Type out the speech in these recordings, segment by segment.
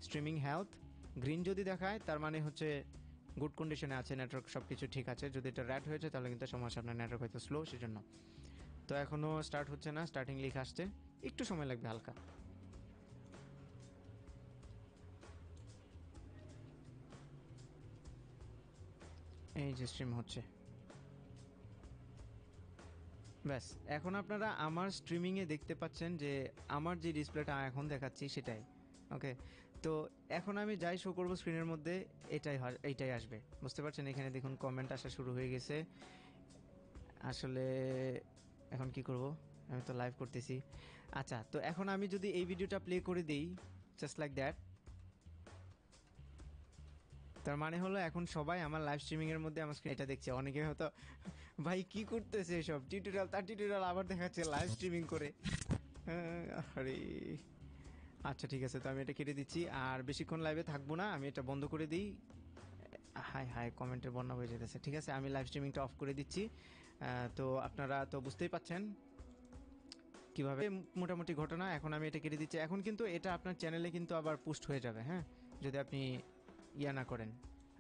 Streaming health green যদি দেখায় তার মানে হচ্ছে গুড কন্ডিশনে আছে, নেটওয়ার্ক সব কিছু ঠিক আছে। যদি এটা রেড হয়েছে তাহলে কিন্তু সমস্যা, আপনার নেটওয়ার্ক হয়তো স্লো, সেজন্য। তো এখনও স্টার্ট হচ্ছে না, স্টার্টিং লিখ আসছে, একটু সময় লাগবে হালকা। এই যে স্ট্রিম হচ্ছে, ব্যাস এখন আপনারা আমার স্ট্রিমিংয়ে দেখতে পাচ্ছেন যে আমার যে ডিসপ্লেটা এখন দেখাচ্ছি সেটাই। ওকে, তো এখন আমি যাই শো করবো স্ক্রিনের মধ্যে এইটাই আসবে, বুঝতে পারছেন? এখানে দেখুন কমেন্ট আসা শুরু হয়ে গেছে। আসলে এখন কি করব, আমি তো লাইভ করতেছি। আচ্ছা, তো এখন আমি যদি এই ভিডিওটা প্লে করে দিই জাস্ট লাইক দ্যাট, তার মানে হলো এখন সবাই আমার লাইভ স্ট্রিমিংয়ের মধ্যে আমার স্ক্রিন এটা দেখছে। অনেকে হয়তো ভাই কি করতেছে এসব, টিউটোরিয়াল তার টিউটোরিয়াল আবার দেখাচ্ছে লাইভ স্ট্রিমিং করে। আরে আচ্ছা ঠিক আছে, তো আমি এটা কেটে দিচ্ছি, আর বেশিক্ষণ লাইভে থাকবো না, আমি এটা বন্ধ করে দিই। হাই হাই কমেন্টের বন্যা হয়ে যেতেছে। ঠিক আছে, আমি লাইভ স্ট্রিমিংটা অফ করে দিচ্ছি। তো আপনারা তো বুঝতেই পাচ্ছেন কীভাবে মোটামুটি ঘটনা। এখন আমি এটা কেটে দিচ্ছি। এখন কিন্তু এটা আপনার চ্যানেলে কিন্তু আবার পোস্ট হয়ে যাবে, হ্যাঁ, যদি আপনি ইয়া না করেন,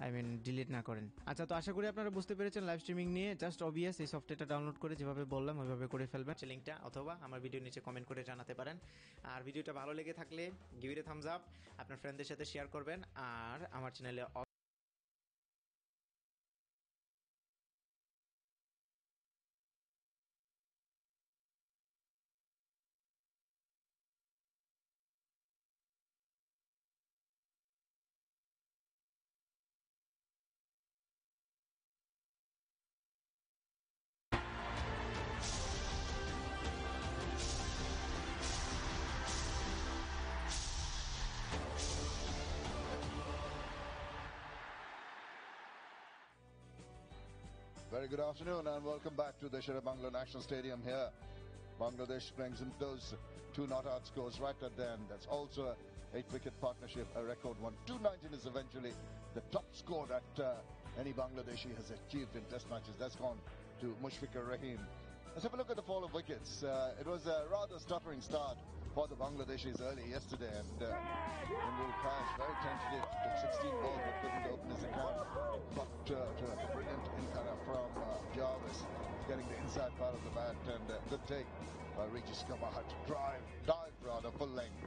আই মিন ডিলিট না করেন। আচ্ছা, তো আশা করি আপনারা বুঝতে পেরেছেন লাইভ স্ট্রিমিং নিয়ে। জাস্ট অবভিয়াস এই সফটওয়্যারটা ডাউনলোড করে যেভাবে বললাম ওইভাবে করে ফেলবেন। লিঙ্কটা অথবা আমার ভিডিওর নিচে কমেন্ট করে জানাতে পারেন। আর ভিডিওটা ভালো লেগে থাকলে give it A Thums up, আপনার ফ্রেন্ডদের সাথে শেয়ার করবেন, আর আমার চ্যানেলে Very good afternoon and welcome back to the Sherabangla National Stadium here. Bangladesh brings in those two not-out scores right at the end. That's also a 8-wicket partnership, a record one. 219 is eventually the top score that any Bangladeshi has achieved in test matches. That's gone to Mushfiqur Rahim. Let's have a look at the fall of wickets. It was a rather stuttering start for the Bangladeshis early yesterday, and Imrul Kais, very tentative, took 16 balls but couldn't open his account. Got to a brilliant in-cutter from Jarvis, getting the inside part of the bat, and good take by Regis Kamar to dive rather full length.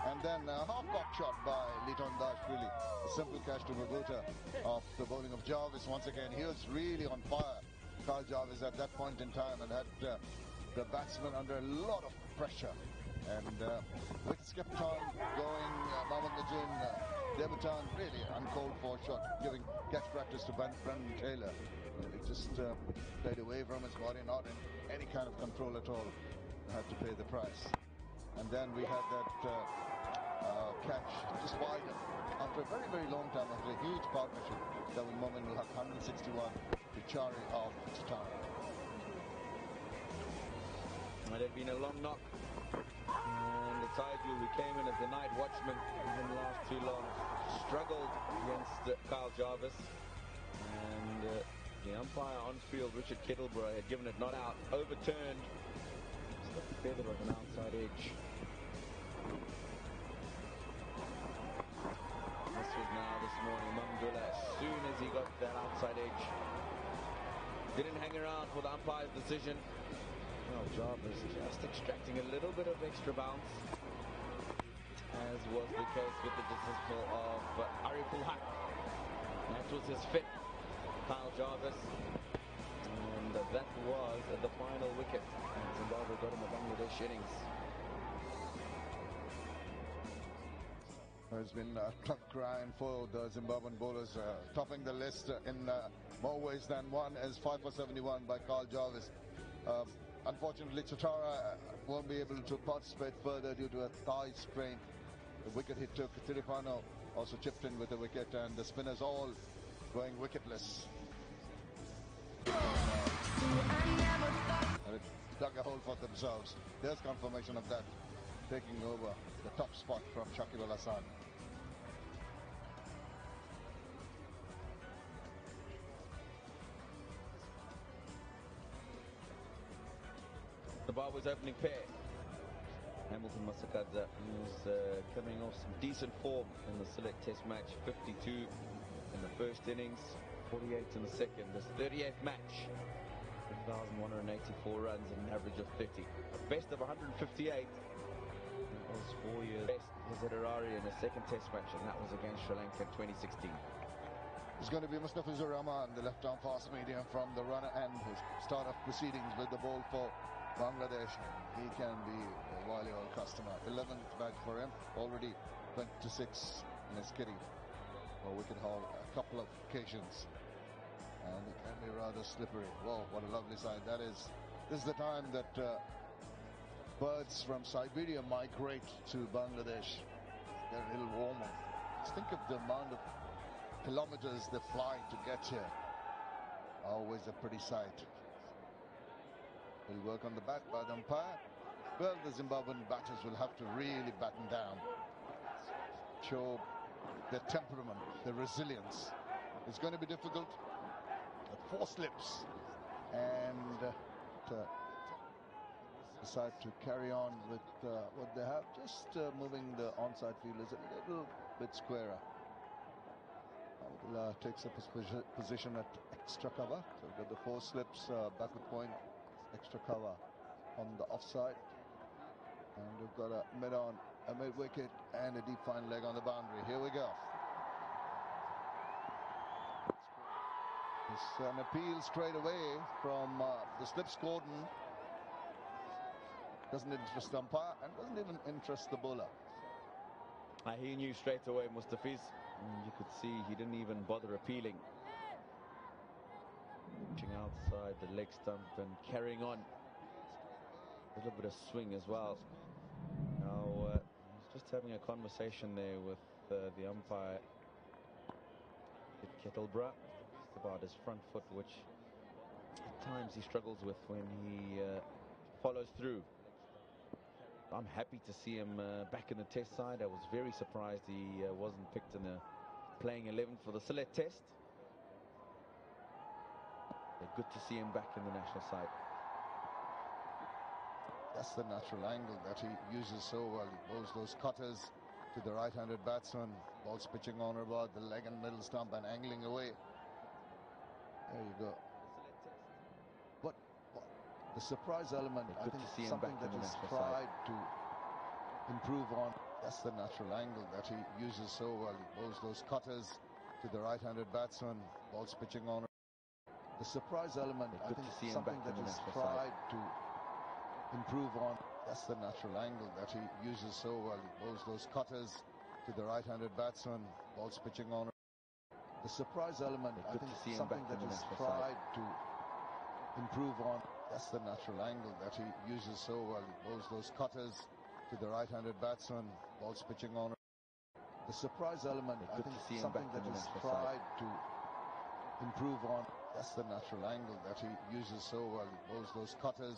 And then a half-cock shot by Liton Dashvili, a simple catch to Mabuta off the bowling of Jarvis. Once again, he was really on fire, Kyle Jarvis, at that point in time, and had the batsman under a lot of pressure. And wickets kept on going. Mohammad Najim, debutant, really uncalled for shot, giving catch practice to Brendan Taylor. He just played away from his body, not in any kind of control at all. Had to pay the price. And then we had that catch just wider after a very, very long time, after a huge partnership. Kevin Momin will have 161 to Chari of Titan. It had been a long knock, and the Taiju, who came in as the night watchman, didn't last too long. Struggled against Kyle Jarvis, and the umpire on field, Richard Kittleborough, had given it not out, overturned. Just a feather of an outside edge. This was now this morning, Mamdullah, as soon as he got that outside edge, didn't hang around for the umpire's decision. Well, Jarvis just extracting a little bit of extra bounce, as was the case with the dismissal of Ariful Haq. That was his fifth, Kyle Jarvis, and that was the final wicket, and Zimbabwe got in the Bangladesh innings. There's been a tough grind for the Zimbabwean bowlers, topping the list in more ways than one as 5 for 71 by Kyle Jarvis. Unfortunately, Chatara won't be able to participate further due to a thigh sprain. The wicket he took, Tiripano, also chipped in with a wicket, and the spinners all going wicketless. And it dug a hole for themselves. There's confirmation of that, taking over the top spot from Shakib Al Hasan. The ball was opening pair, and Hamilton Masakadza, who's coming off some decent form in the Sylhet Test match. 52 in the first innings, 48 in the second. His 38th match, 1,184 runs and an average of 30. A best of 158. That was 4 years. Best was at Harare in his second Test match, and that was against Sri Lanka in 2016. It's going to be Mustafizur Rahman, the left-arm fast medium from the runner and his start of proceedings with the ball for Bangladesh. He can be a wily old customer. 11th match for him, already 26 in his kitty for wicket haul a couple of occasions. And it can be rather slippery. Whoa, what a lovely sight that is. This is the time that birds from Siberia migrate to Bangladesh. They're a little warmer. Just think of the amount of kilometers they fly to get here. Always a pretty sight. Will work on the bat by the umpire. Well, the Zimbabwean batters will have to really batten down. Show their temperament, their resilience. It's going to be difficult. 4 slips. And decide to carry on with what they have. Just moving the onside fielders a little bit squarer. Takes up his position at extra cover. So we've got the 4 slips, backward point, extra cover on the offside. And we've got a mid-on, a mid-wicket and a deep fine leg on the boundary. Here we go. It's an appeal straight away from the slips cordon. Doesn't interest the umpire and doesn't even interest the bowler. He knew straight away, Mustafiz. You could see he didn't even bother appealing. Reaching outside the leg stump and carrying on. A little bit of swing as well. Now, he's just having a conversation there with the umpire, Kettleborough, about his front foot, which at times he struggles with when he follows through. I'm happy to see him back in the Test side. I was very surprised he wasn't picked in the playing 11 for the Sylhet Test. But good to see him back in the national side. That's the natural angle that he uses so well. He bowls those cutters to the right-handed batsman. Ball's pitching on about the leg and middle stump and angling away. There you go. But the surprise element, I think, see him something back that in the he's national tried to improve on. That's the natural angle that he uses so well. He bowls those cutters to the right-handed batsman. Ball's pitching on. The surprise element, I think, see him something back that in the he's national side. tried to improve on. That's the natural angle that he uses so well. He bowls those cutters to the right-handed batsman. Ball's pitching on. The surprise element, I think, see him something back that in the he's national side. tried to improve on. That's the natural angle that he uses so well. He bowls those cutters to the right-handed batsman. Ball's pitching on. The surprise element, I think, see him something back that in the he's national tried to improve on. That's the natural angle that he uses so well. He bowls those cutters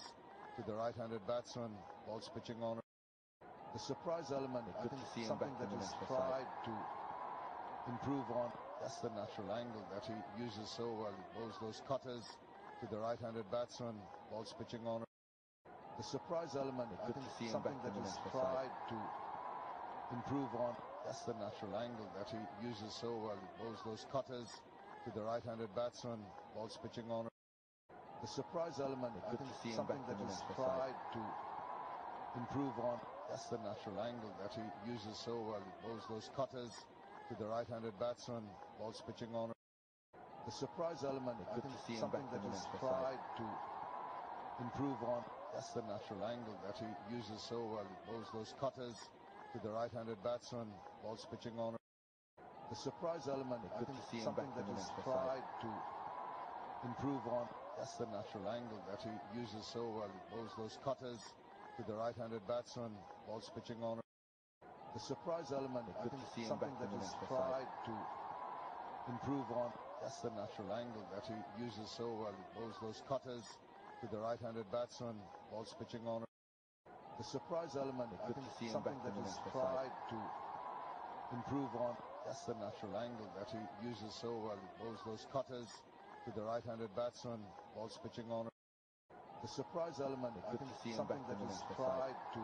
to the right-handed batsman. Ball's pitching on. The surprise element, I think, see him something back that in the he's national side. tried to improve on. That's the natural angle that he uses so well. He bowls those cutters to the right-handed batsman. Ball's pitching on. The surprise element, I think, see him something back that in the he's national side. tried to improve on. That's the natural angle that he uses so well. He bowls those cutters to the right-handed batsman. Ball's pitching on. The surprise element, I think, see him something back that in the he's national side. tried to improve on. That's the natural angle that he uses so well. He bowls those cutters to the right-handed batsman. Ball's pitching on. The surprise element, I think, see him something back that in the he's national side. tried to improve on. That's the natural angle that he uses so well. He bowls those cutters to the right-handed batsman. Ball's pitching on. The surprise element, I think, see him something back that in the he's national side. tried to improve on. That's the natural angle that he uses so well. He bowls those cutters to the right-handed batsman. Ball's pitching on. The surprise element, I think, see him something back that in the he's national side. tried to improve on. That's the natural angle that he uses so well. He bowls those cutters to the right-handed batsman. Ball's pitching on. The surprise element, I think, see him something back that in the he's national tried to improve on. That's the natural angle that he uses so well. He bowls those cutters to the right-handed batsman. Ball's pitching on. The surprise element, I think, see him something back that in the he's national side. tried to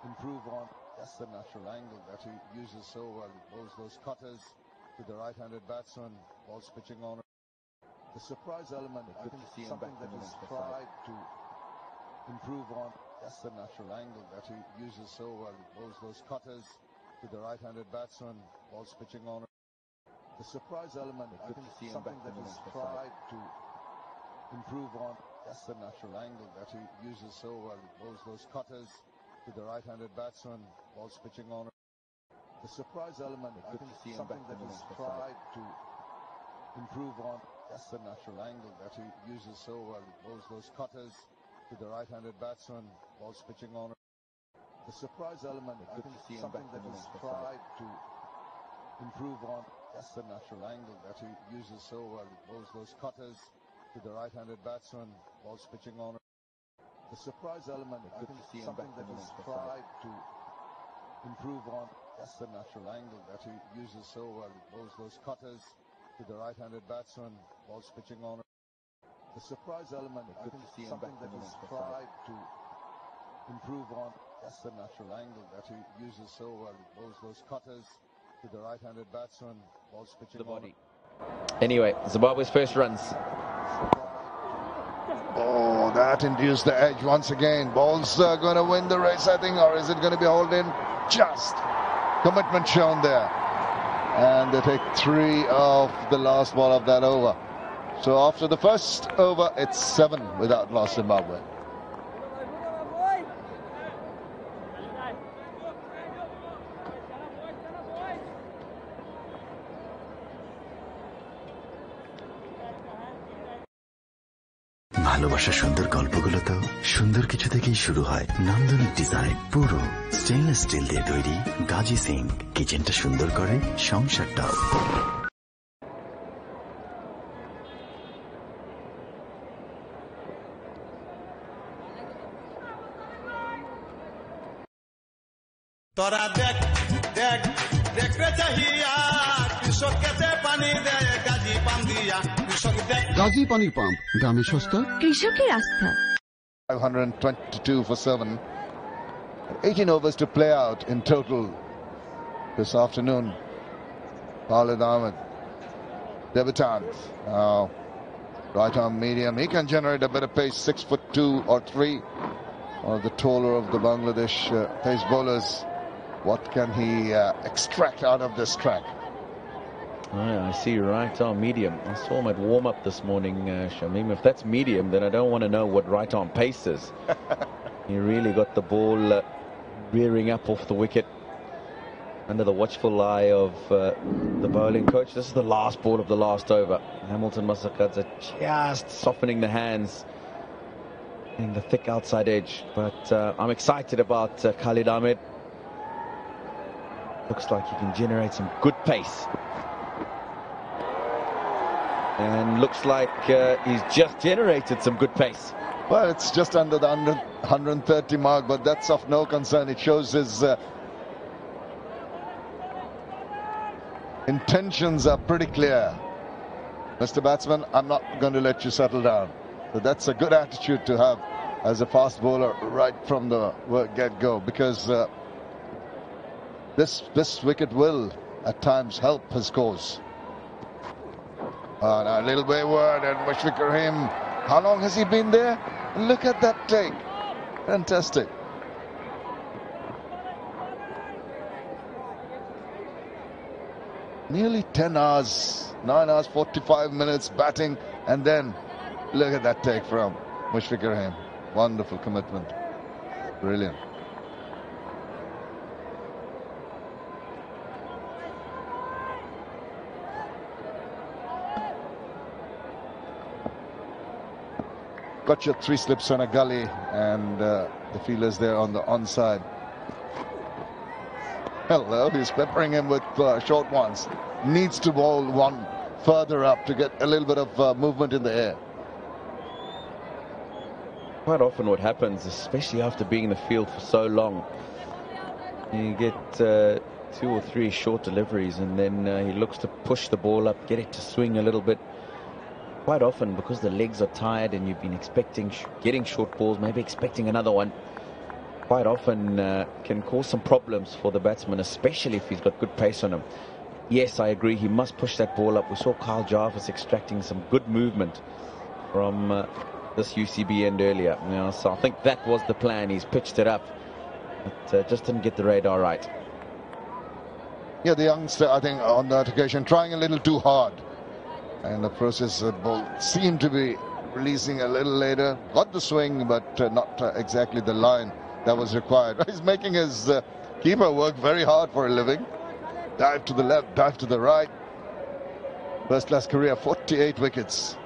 improve on. That's the natural angle that he uses so well. He bowls those cutters to the right-handed batsman. Ball's pitching on. The surprise element, I think, see him something back that in the he's next tried to improve on. That's the natural angle that he uses so well. He bowls those cutters to the right-handed batsman. Ball's pitching on. The surprise element, I think, see him something back that in the he's next tried to improve on. That's the natural angle that he uses so well. He bowls those cutters to the right-handed batsman. Ball's pitching on. The surprise element, I think, see him something back that in the he's next tried to improve on. That's the natural angle that he uses so well. He bowls those cutters to the right-handed batsman. Ball's pitching on. The surprise element, I think, see him something back that in the he's next tried to improve on. That's the natural angle that he uses so well. He bowls those cutters to the right-handed batsman. Ball's pitching on. The surprise element, I think, see him something back that in the he's next tried to improve on. That's the natural angle that he uses so well. He bowls those cutters to the right-handed batsman. Ball's pitching on. The surprise element, I think, see him something back that in the he's next tried to improve on. That's the natural angle that he uses so well. He bowls those cutters to the right-handed batsman. Ball's pitching the on. body. Anyway, Zimbabwe's first runs. Oh, that induced the edge once again. Ball's going to win the race, I think, or is it going to be holding? Just commitment shown there. And they take 3 off the last ball of that over. So after the first over, it's 7 without loss Zimbabwe. ভালোবাসার সুন্দর গল্পগুলো তো সুন্দর কিছু থেকেই শুরু হয়। নান্দনিক ডিজাইন, পুরো স্টেইনলেস স্টিল দিয়ে তৈরি গাজি সিঙ্ক কিচেনটা সুন্দর করে সংসারটাও। তোরা দেখ দেখ দেখতে চাহিয়া কৃষক কেতে পানি দেয় গাজী পান দিয়া কৃষক দেখ গাজী পানির পাম্প গ্রামে সস্তা কৃষকের আস্থা 522 for 7. 18 overs to play out in total this afternoon. Khalid Ahmed, debutant. Now, right arm medium. He can generate a bit of pace, 6'2" or 3. One of the taller of the Bangladesh pace bowlers. What can he extract out of this track? I see right arm medium. I saw him at warm up this morning, Shamim. If that's medium, then I don't want to know what right arm pace is. He really got the ball rearing up off the wicket under the watchful eye of the bowling coach. This is the last ball of the last over. Hamilton Masakadza just softening the hands in the thick outside edge. But I'm excited about Khalid Ahmed. Looks like he can generate some good pace. And looks like he's just generated some good pace. Well, it's just under the 130 mark, but that's of no concern. It shows his intentions are pretty clear. Mr. Batsman, I'm not going to let you settle down. So that's a good attitude to have as a fast bowler right from the get-go, because this wicket will at times help his cause. Now a little wayward, and Mushfiqur Rahim, how long has he been there? Look at that take. Fantastic. Nearly 10 hours, 9 hours, 45 minutes batting, and then look at that take from Mushfiqur Rahim. Wonderful commitment. Brilliant. Got your 3 slips on a gully, and the fielders there on the onside. Hello, he's peppering him with short ones. Needs to bowl one further up to get a little bit of movement in the air. Quite often what happens, especially after being in the field for so long, you get 2 or 3 short deliveries, and then he looks to push the ball up, get it to swing a little bit. Quite often, because the legs are tired and you've been expecting getting short balls, maybe expecting another one, quite often can cause some problems for the batsman, especially if he's got good pace on him. Yes, I agree, he must push that ball up. We saw Kyle Jarvis extracting some good movement from this UCB end earlier. You know, so I think that was the plan. He's pitched it up, but just didn't get the radar right. Yeah, the youngster, I think, on that occasion, trying a little too hard. And the process, the ball seemed to be releasing a little later. Got the swing, but not exactly the line that was required. He's making his keeper work very hard for a living. Dive to the left, dive to the right. First class career, 48 wickets.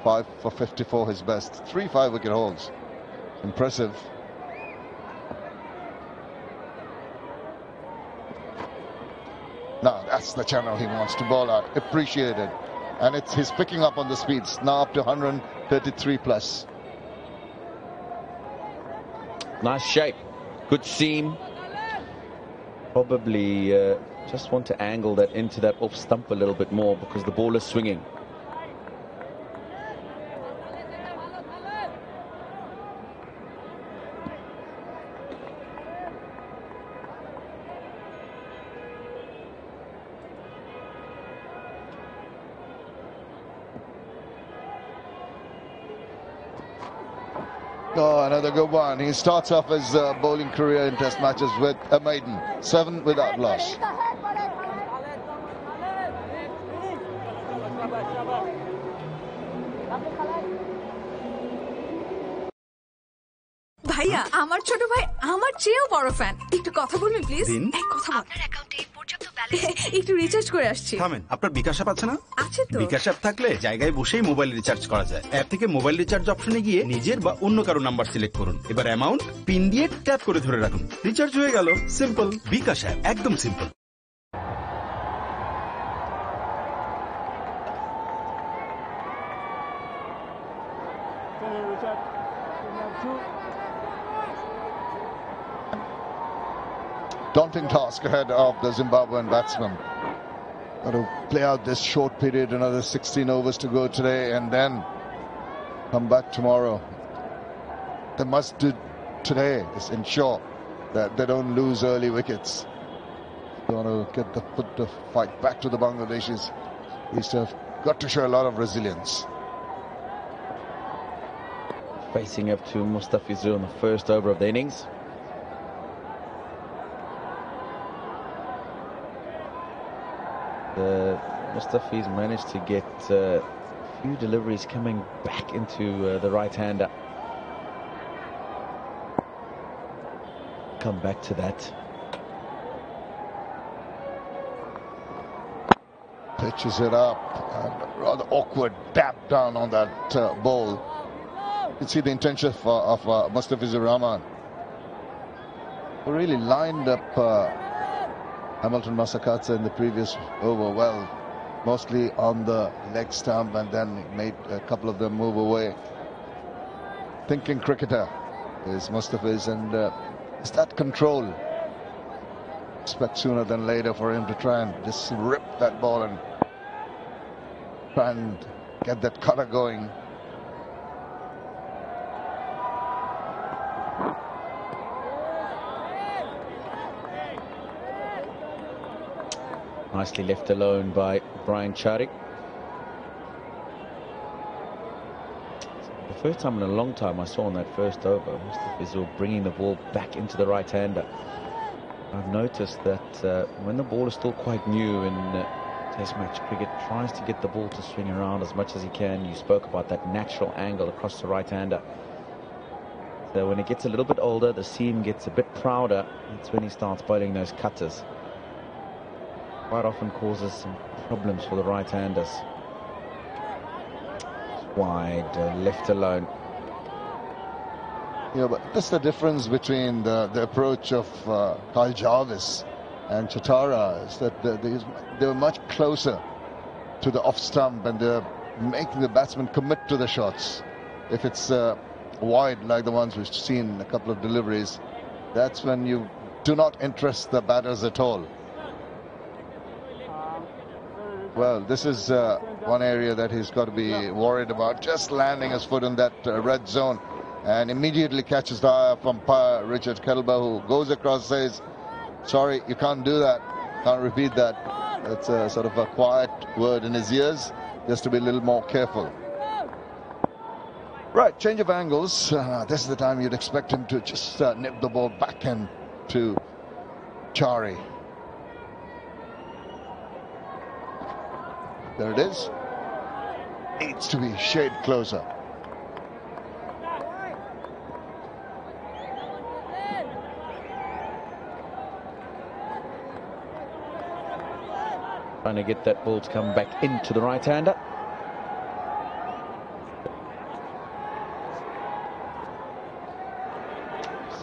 5 for 54, his best. 3 5-wicket hauls. Impressive. Now, that's the channel he wants to bowl out. Appreciated. And he's picking up on the speeds. Now up to 133 plus. Nice shape. Good seam. Probably just want to angle that into that off stump a little bit more because the ball is swinging. Oh, another good one. He starts off his bowling career in test matches with a maiden. 7 without loss. ভাইয়া আমার ছোট ভাই আমার চেয়েও বড় fan একটু কথা বলবেন প্লিজ দিন। এই কথা বল আপনার অ্যাকাউন্টে পর্যাপ্ত ব্যালেন্স একটু রিচার্জ করে আসছি থামেন, আপনার বিকাশ অ্যাপ আছে না? আছে তো বিকাশ অ্যাপ থাকলে জায়গায় বসেই মোবাইল রিচার্জ করা যায়। অ্যাপ থেকে মোবাইল রিচার্জ অপশনে গিয়ে নিজের বা অন্য কারো নাম্বার সিলেক্ট করুন। এবার অ্যামাউন্ট পিন দিয়ে ট্যাপ করে ধরে রাখুন, রিচার্জ হয়ে গেল। সিম্পল। বিকাশ অ্যাপ একদম simple. Daunting task ahead of the Zimbabwean batsman. Got to play out this short period, another 16 overs to go today, and then come back tomorrow. They must do today is ensure that they don't lose early wickets. They want to put the fight back to the Bangladeshis. These have got to show a lot of resilience. Facing up to Mustafizur in the first over of the innings. Mustafiz managed to get a few deliveries coming back into the right-hander. Come back to that. Pitches it up, and rather awkward tap down on that ball. You can see the intention of Mustafizur Rahman. Who really lined up Hamilton Masakatsa in the previous over well, mostly on the leg stump, and then made a couple of them move away. Thinking cricketer is Mustafiz, and it's that control. Expect sooner than later for him to try and just rip that ball and try and get that cutter going. Nicely left alone by Brian Charik. The first time in a long time I saw on that first over, Mustafizur bringing the ball back into the right-hander. I've noticed that when the ball is still quite new in Test match cricket, tries to get the ball to swing around as much as he can. You spoke about that natural angle across the right-hander. So when it gets a little bit older, the seam gets a bit prouder. That's when he starts bowling those cutters. Quite often causes some problems for the right-handers. Wide, left alone. Yeah, but that's the difference between the approach of Kyle Jarvis and Chatara, is that they were much closer to the off stump, and they're making the batsman commit to the shots. If it's wide, like the ones we've seen, a couple of deliveries, that's when you do not interest the batters at all. Well, this is one area that he's got to be worried about, just landing his foot in that red zone. and immediately catches the eye of umpire Richard Kelber, who goes across, says, sorry, you can't do that, can't repeat that. That's a sort of a quiet word in his ears, just to be a little more careful. Right, change of angles. This is the time you'd expect him to just nip the ball back into Chari. There it is. Needs to be a shade closer. Trying to get that ball to come back into the right-hander.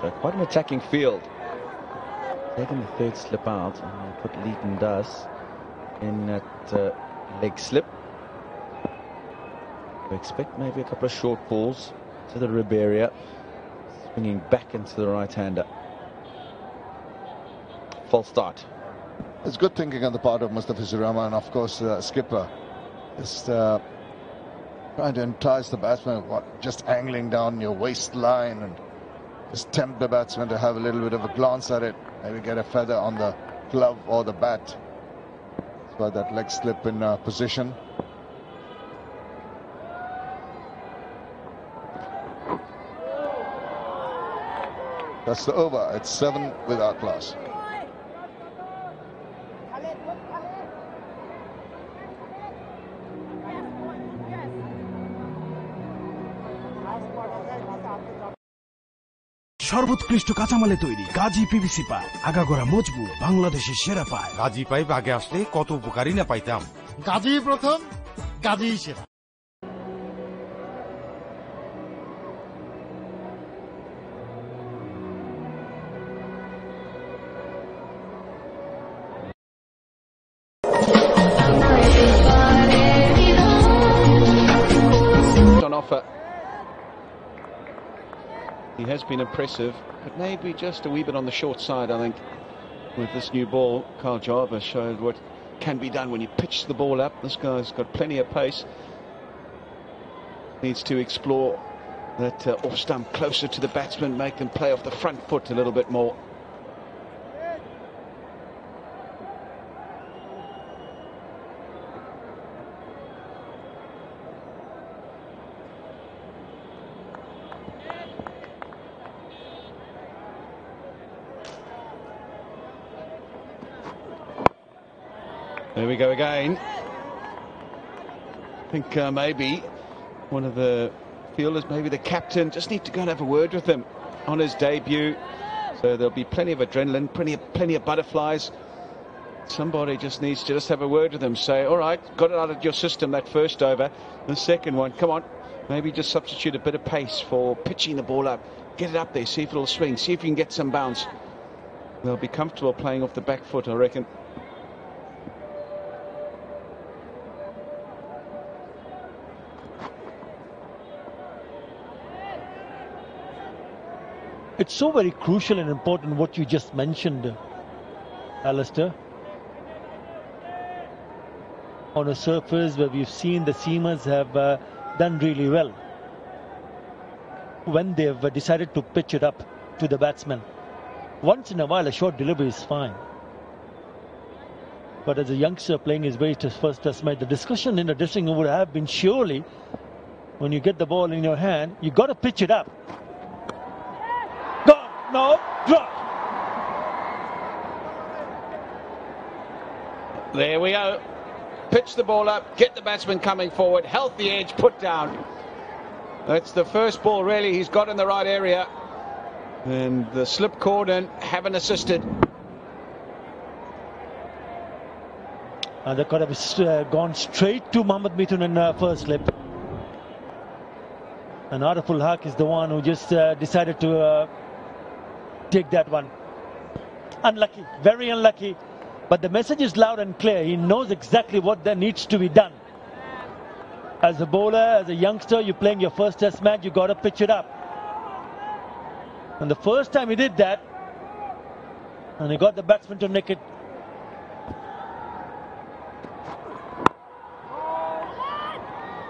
So quite an attacking field. Taking the third slip out, and they put Leighton Duss in at leg slip. We expect maybe a couple of short balls to the rib area, swinging back into the right-hander. False start. It's good thinking on the part of Mustafizur Rahman, of course, skipper. Just trying to entice the batsman, just angling down your waistline and just tempt the batsman to have a little bit of a glance at it, maybe get a feather on the glove or the bat. That's why that leg slip in position. That's the over. It's 7 without class. সর্বোৎকৃষ্ট কাঁচামালে তৈরি Gazi PVC pipe, আগাগোড়া মজবুত, বাংলাদেশের সেরা pipe. Gazi pipe আগে আসলে কত উপকারই না পাইতাম। গাজী প্রথম, গাজী সেরা। On offer. He has been impressive, but maybe just a wee bit on the short side, I think. With this new ball, Kyle Jarvis showed what can be done when you pitch the ball up. This guy's got plenty of pace. Needs to explore that off stump closer to the batsman, make them play off the front foot a little bit more. There we go again. I think maybe one of the fielders, maybe the captain, just need to go and have a word with him on his debut. So there'll be plenty of adrenaline, plenty of butterflies. Somebody just needs to just have a word with him. Say, all right, got it out of your system that first over. The second one, come on, maybe just substitute a bit of pace for pitching the ball up. Get it up there, see if it'll swing, see if you can get some bounce. They'll be comfortable playing off the back foot, I reckon. It's so very crucial and important what you just mentioned, Alistair. On a surface where we've seen the seamers have done really well when they've decided to pitch it up to the batsman. Once in a while a short delivery is fine, but as a youngster playing his very first test match, the discussion in the dressing room would have been surely when you get the ball in your hand, you got to pitch it up. No, drop. There we go. Pitch the ball up, get the batsman coming forward, healthy edge, put down. That's the first ball really he's got in the right area. And the slip cordon haven't assisted. And they could have gone straight to Mohammad Mithun in first slip. And Araful Haq is the one who just decided to take that one. Unlucky, very unlucky. But the message is loud and clear. He knows exactly what there needs to be done. As a bowler, as a youngster, you're playing your first test match, you got to pitch it up. And the first time he did that, and he got the batsman to nick it.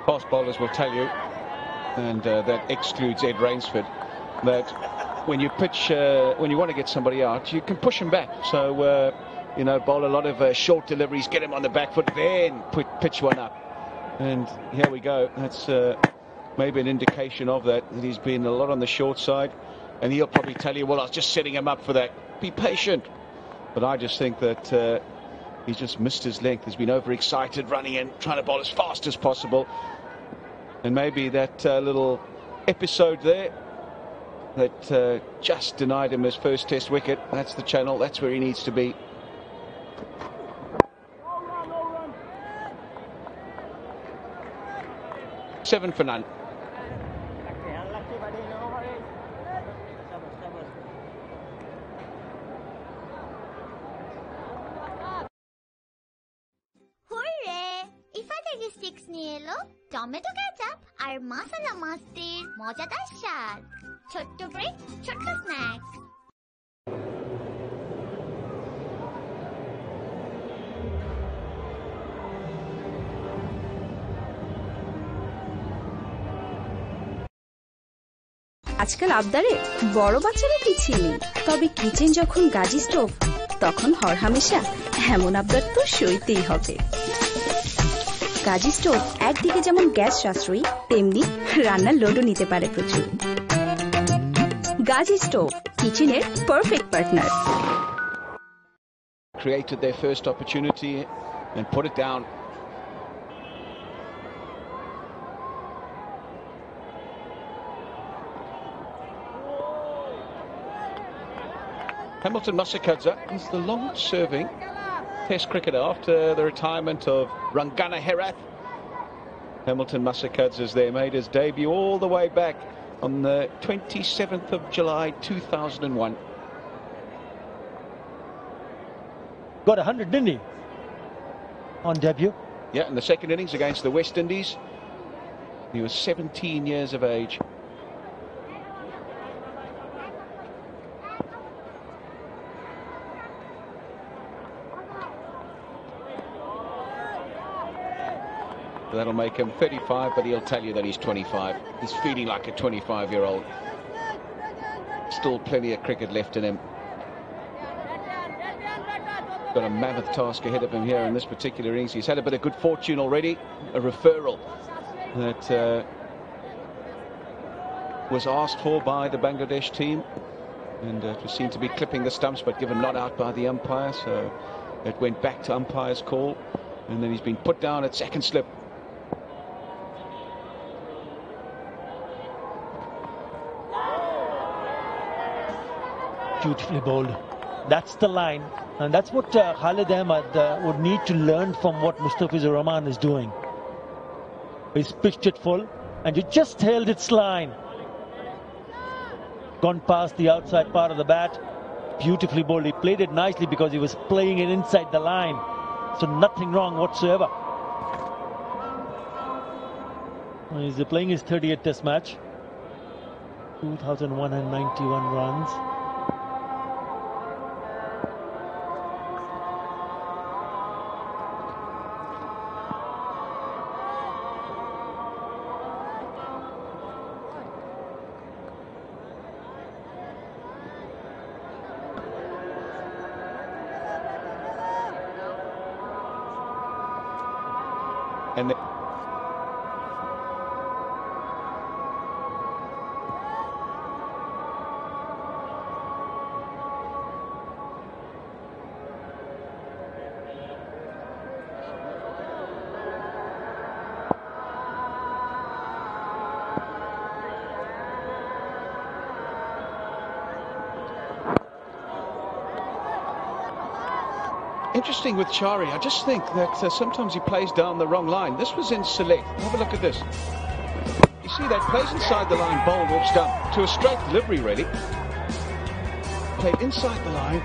Fast bowlers will tell you and that excludes Ed Rainsford, that when you pitch, when you want to get somebody out, you can push him back. So, you know, bowl a lot of short deliveries, get him on the back foot, then pitch one up. And here we go. That's maybe an indication of that he's been a lot on the short side. And he'll probably tell you, well, I was just setting him up for that. Be patient. But I just think that he's just missed his length. He's been overexcited, running in, trying to bowl as fast as possible. And maybe that little episode there that just denied him his first Test wicket. That's the channel. That's where he needs to be. Seven for none. Sticks নিয়ে এলো tomato ketchup আর মশলা মাস্তির মজাদার স্বাদ। ছোট্ট break, ছোট্ট snacks. আজকাল আবদারে বড় বাচ্চারা পিছিয়ে নেই, তবে কিচেন যখন গাজি স্টোভ তখন হরহামেশা এমন আবদার তো সইতেই হবে। গাজি স্টোভ একদিকে যেমন গ্যাস সাশ্রয়ী, তেমনি রান্নার লোডও নিতে পারে প্রচুর। গাজি স্টোভ কিচেনের perfect partner. Created their first opportunity and put it down. Hamilton Masakadza is the long-serving Test cricketer after the retirement of Rangana Herath. Hamilton Masakadza is there, made his debut all the way back on the 27th of July 2001. Got 100, didn't he? On debut. Yeah, in the second innings against the West Indies. He was 17 years of age. That'll make him 35, but he'll tell you that he's 25. He's feeling like a 25-year-old. Still plenty of cricket left in him. Got a mammoth task ahead of him here in this particular innings. He's had a bit of good fortune already. A referral that was asked for by the Bangladesh team. And it was seen to be clipping the stumps, but given not out by the umpire. So it went back to umpire's call. And then he's been put down at second slip. Beautifully bowled. That's the line, and that's what Khalid Ahmed would need to learn from what Mustafizur Rahman is doing. He's pitched it full, and he just held its line. Gone past the outside part of the bat. Beautifully bowled. He played it nicely because he was playing it inside the line, so nothing wrong whatsoever. He's playing his 38th Test match. 2,191 runs. And interesting with Chari, I just think that sometimes he plays down the wrong line. This was in select. Have a look at this. You see that plays inside the line, bowled off stump to a straight delivery, really. Played inside the line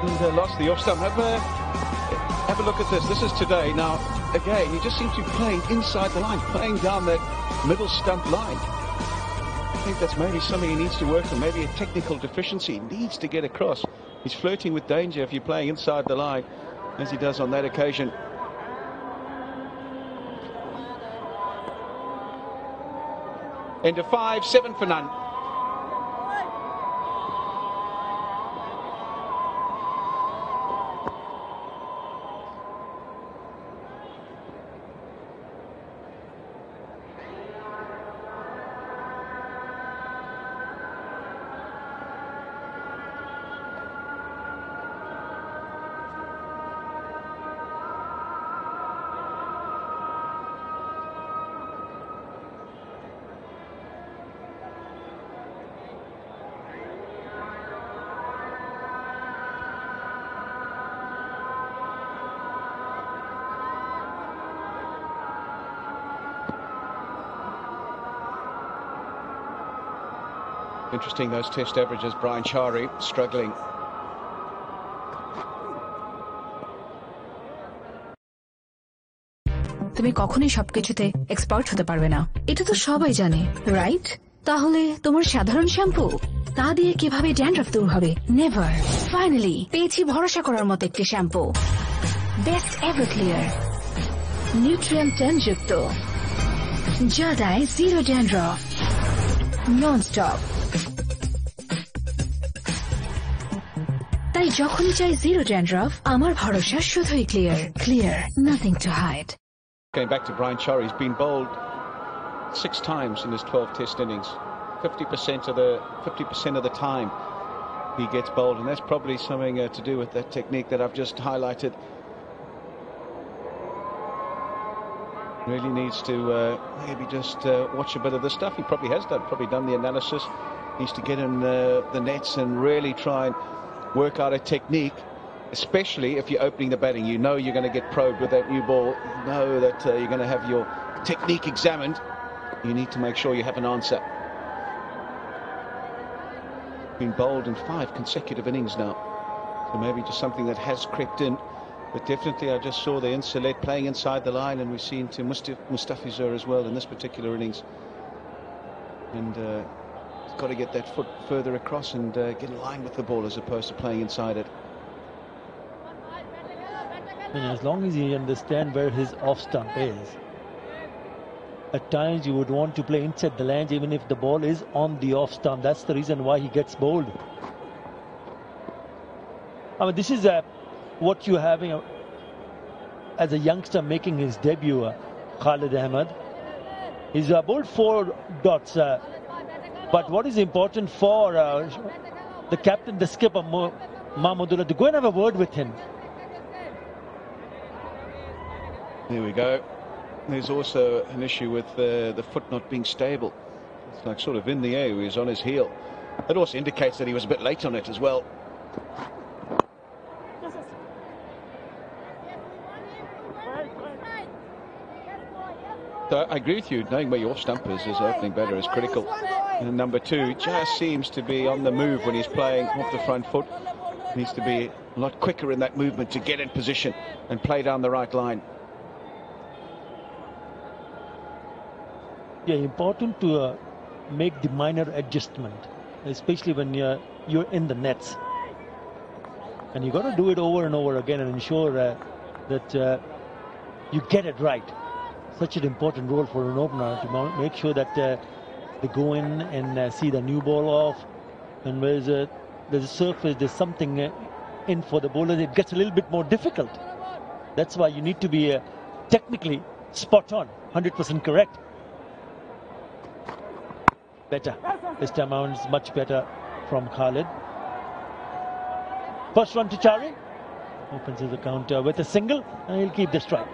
and lost the off stump. Have a look at this. This is today. Now, again, he just seems to be playing inside the line, playing down that middle stump line. I think that's maybe something he needs to work on, maybe a technical deficiency. He needs to get across. He's flirting with danger if you're playing inside the line, as he does on that occasion. End of 5, 7 for none. Interesting, those test averages. Brian Chari struggling. তুমি কখনোই সবকিছুতে expert হতে পারবে না, এটা তো সবাই জানে, রাইট? তাহলে তোমার সাধারণ শ্যাম্পু তা দিয়ে কিভাবে ড্যান্ড্রাফ দূর হবে? নেভার। ফাইনালি পেয়েছি ভরসা করার মতো একটি shampoo, best ever clear, nutrient 10 যুক্ত, যা দেয় জিরো ড্যান্ড্রাফ, নন স্টপ। তাই যখনই চাই জিরো ড্যান্ড্রাফ, আমার ভরসা শুধুই clear. Clear, nothing to hide. Going back to Brian Chari, he's been bowled 6 times in his 12 test innings. 50% of the time he gets bowled, and that's probably something to do with that technique that I've just highlighted. Really needs to maybe just watch a bit of this stuff. He probably has done the analysis. Needs to get in the nets and really try and work out a technique, especially if you're opening the batting. You know you're going to get probed with that new ball. You know that you're going to have your technique examined. You need to make sure you have an answer. Been bowled in 5 consecutive innings now, so maybe just something that has crept in. But definitely I just saw the Insulet playing inside the line, and we've seen to Mustafizur as well in this particular innings. And he's got to get that foot further across and get in line with the ball as opposed to playing inside it. And as long as he understands where his off stump is, at times you would want to play inside the lines even if the ball is on the off stump. That's the reason why he gets bowled. I mean, this is what you're having as a youngster making his debut, Khalid Ahmed. He's bowled 4 dots, but what is important for the captain, the skipper, Mahmudullah, to go and have a word with him. There we go. There's also an issue with the foot not being stable. It's like sort of in the air, he was on his heel. It also indicates that he was a bit late on it as well. So I agree with you, knowing where your stump is as opening batter is critical. And number 2 just seems to be on the move when he's playing off the front foot. Needs to be a lot quicker in that movement to get in position and play down the right line. Yeah, important to make the minor adjustment, especially when you're in the nets. And you got to do it over and over again and ensure that you get it right. Such an important role for an opener to make sure that they go in and see the new ball off. And there's a surface, there's something in for the bowler, it gets a little bit more difficult. That's why you need to be technically spot on, 100% correct. Better. This time around is much better from Khalid. First run to Chari. Opens his account with a single, and he'll keep the strike.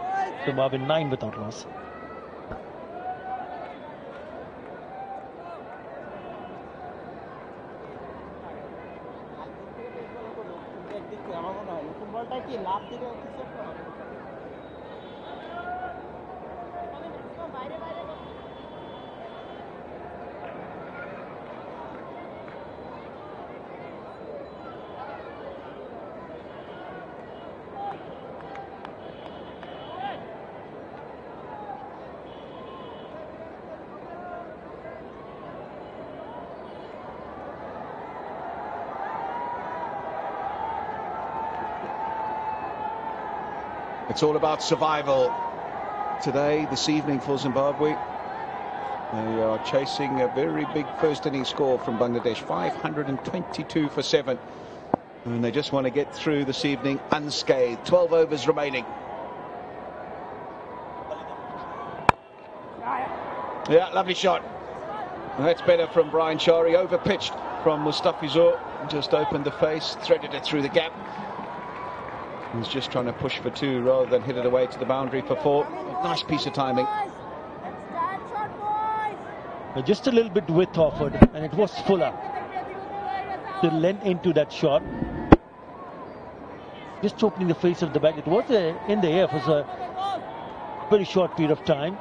So Marvin 9 without loss. It's all about survival today, this evening for Zimbabwe. They are chasing a very big first inning score from Bangladesh, 522 for 7. And they just want to get through this evening unscathed. 12 overs remaining. Yeah, lovely shot. That's better from Brian Chari. Overpitched from Mustafizur. Just opened the face, threaded it through the gap. He's just trying to push for 2 rather than hit it away to the boundary for 4. Nice piece of timing. Just a little bit width offered, and it was Fuller to lend into that shot. Just opening the face of the bat. It was in the air for a very short period of time.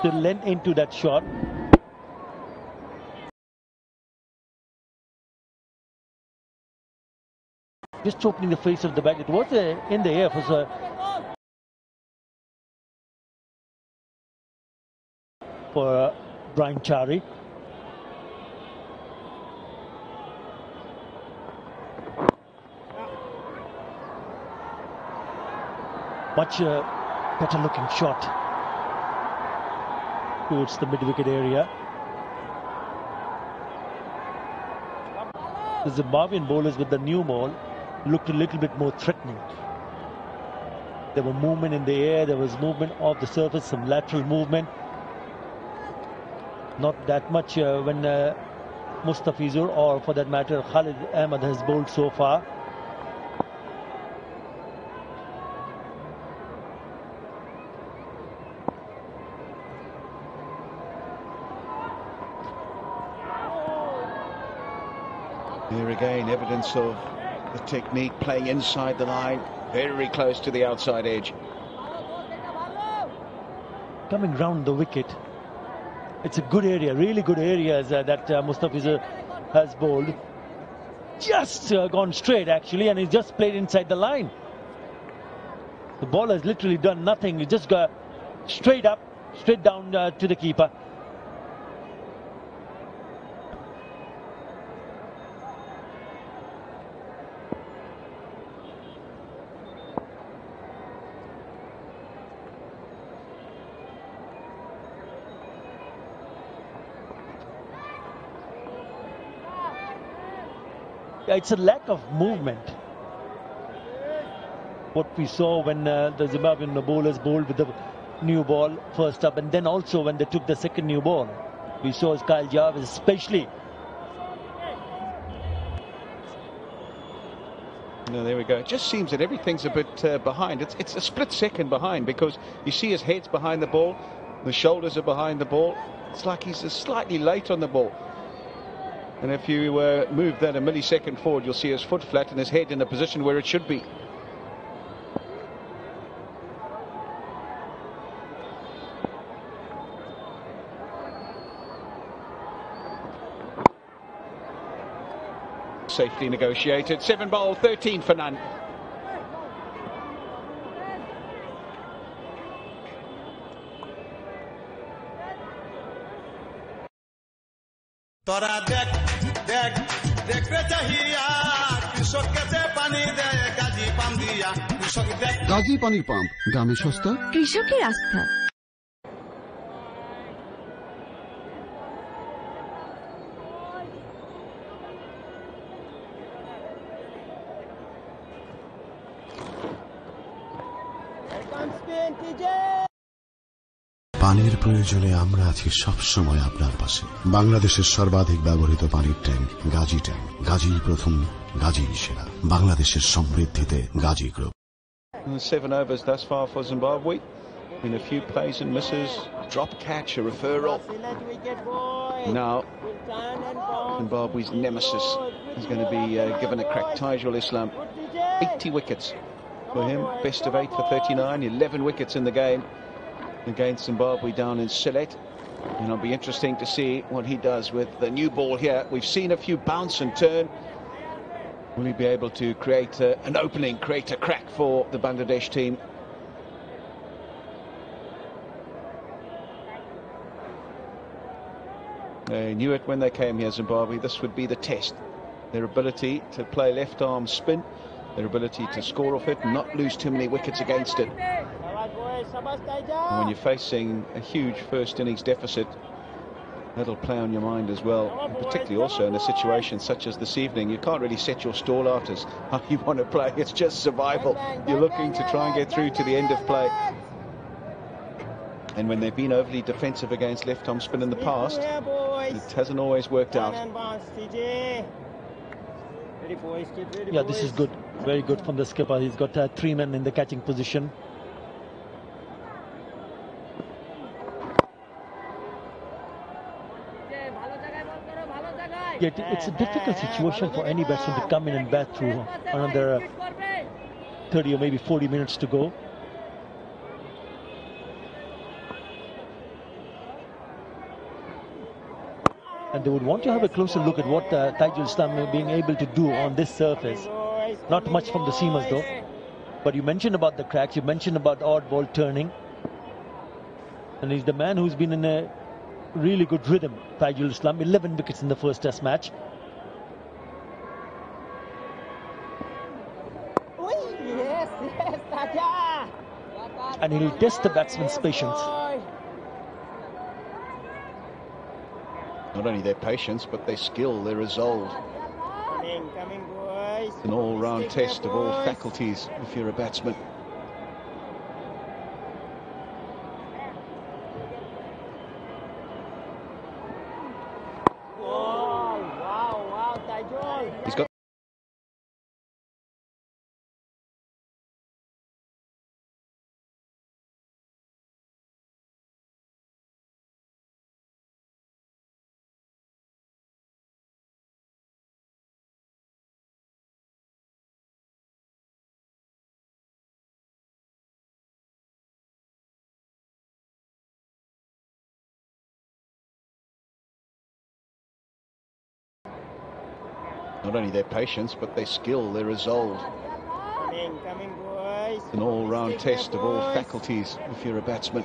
To lend into that shot. Just opening the face of the bat. It was in the air for Brian Chari. Much better looking shot towards the mid-wicket area. The Zimbabwean bowlers with the new ball looked a little bit more threatening. There were movement in the air, there was movement off the surface, some lateral movement. Not that much when Mustafizur, or for that matter Khalid Ahmed, has bowled so far. Here again, evidence of the technique, playing inside the line, very close to the outside edge. Coming round the wicket. It's a good area, really good areas that Mustafizur has bowled. Just gone straight actually, and he's just played inside the line. The ball has literally done nothing. He just got straight up, straight down to the keeper. It's a lack of movement. What we saw when the Zimbabwean bowlers bowled with the new ball first up, and then also when they took the second new ball, we saw Kyle Jarvis especially. No, there we go. It just seems that everything's a bit behind. It's a split second behind, because you see his head's behind the ball, the shoulders are behind the ball. It's like he's slightly late on the ball. And if you move that a millisecond forward, you'll see his foot flat and his head in a position where it should be. Safely negotiated. 7 ball, 13 for none. তোরা দেখ দেখ দেখতে চাহিয়া কৃষককে পানি দেয় Gazi pump দিয়া কৃষক দেখ গাজী পানির পাম্প দামে সস্তা কৃষকের আস্থা। পানির প্রয়োজনে আমরা আছি সবসময় আপনার পাশে। বাংলাদেশের সর্বাধিক ব্যবহৃত পানির ট্যাঙ্ক গাজী ট্যাঙ্ক। গাজী প্রথম, গাজী সেরা। বাংলাদেশের সমৃদ্ধিতে Gazi group. 7 overs thus far for Zimbabwe. In a few plays and misses, drop catch, a referral. Now, Zimbabwe's nemesis He's going to be given a crack. Taijul Islam, 80 wickets for him. Best of 8 for 39. 11 wickets in the game against Zimbabwe down in Sylhet. And it'll be interesting to see what he does with the new ball here. We've seen a few bounce and turn. Will he be able to create an opening, create a crack for the Bangladesh team? They knew it when they came here, Zimbabwe. This would be the test. Their ability to play left arm spin, their ability to score off it, and not lose too many wickets against it. And when you're facing a huge first innings deficit, that'll play on your mind as well, and particularly also in a situation such as this evening. You can't really set your stall out as how you want to play. It's just survival. You're looking to try and get through to the end of play. And when they've been overly defensive against left arm spin in the past, it hasn't always worked out. Yeah, this is good. Very good from the skipper. He's got 3 men in the catching position. Yet it's a difficult situation for any batsman to come in and bat through another 30 or maybe 40 minutes to go. And they would want to have a closer look at what Taijul Islam being able to do on this surface. Not much from the seamers though. But you mentioned about the cracks, you mentioned about odd ball turning. And he's the man who's been in a really good rhythm. Taijul Islam, 11 wickets in the first test match. And he'll test the batsman's patience. Not only their patience, but their skill, their resolve. It's an all-round test of all faculties if you're a batsman. He's got not only their patience, but their skill, their resolve. It's an all-round test of all faculties if you're a batsman.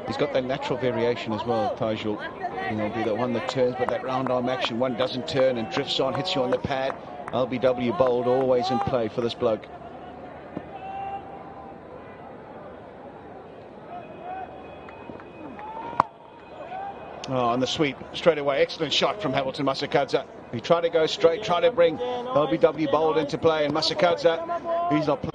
He's got that natural variation as well, Taijul. He'll be the one that turns, but that round arm action, one doesn't turn and drifts on, hits you on the pad. LBW bowled, always in play for this bloke. Oh, and the sweep straight away. Excellent shot from Hamilton Masakadza. He tried to go straight, tried to bring LBW bowled into play, and Masakadza, he's not playing.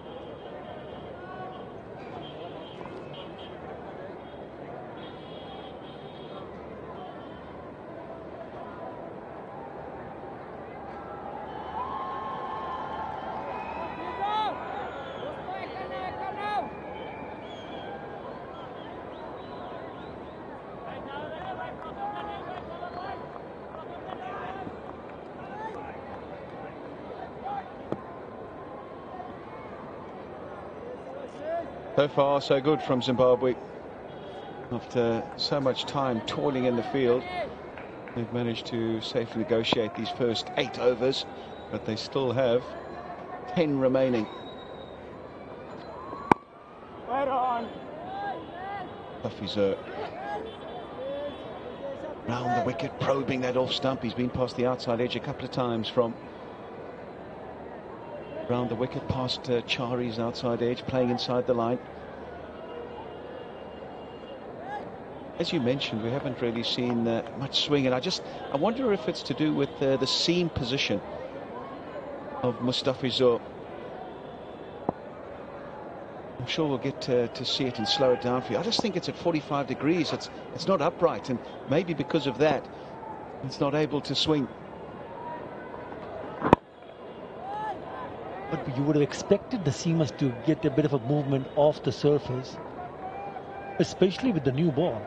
So far, so good from Zimbabwe. After so much time toiling in the field, they've managed to safely negotiate these first 8 overs, but they still have 10 remaining. Hafizer round the wicket, probing that off stump. He's been past the outside edge a couple of times from round the wicket, past Chari's outside edge, playing inside the line. As you mentioned, we haven't really seen much swing, and I wonder if it's to do with the seam position of Mustafizur. I'm sure we'll get to see it and slow it down for you. I just think it's at 45 degrees. It's not upright, and maybe because of that, it's not able to swing. Would you would have expected the seamers to get a bit of a movement off the surface, especially with the new ball.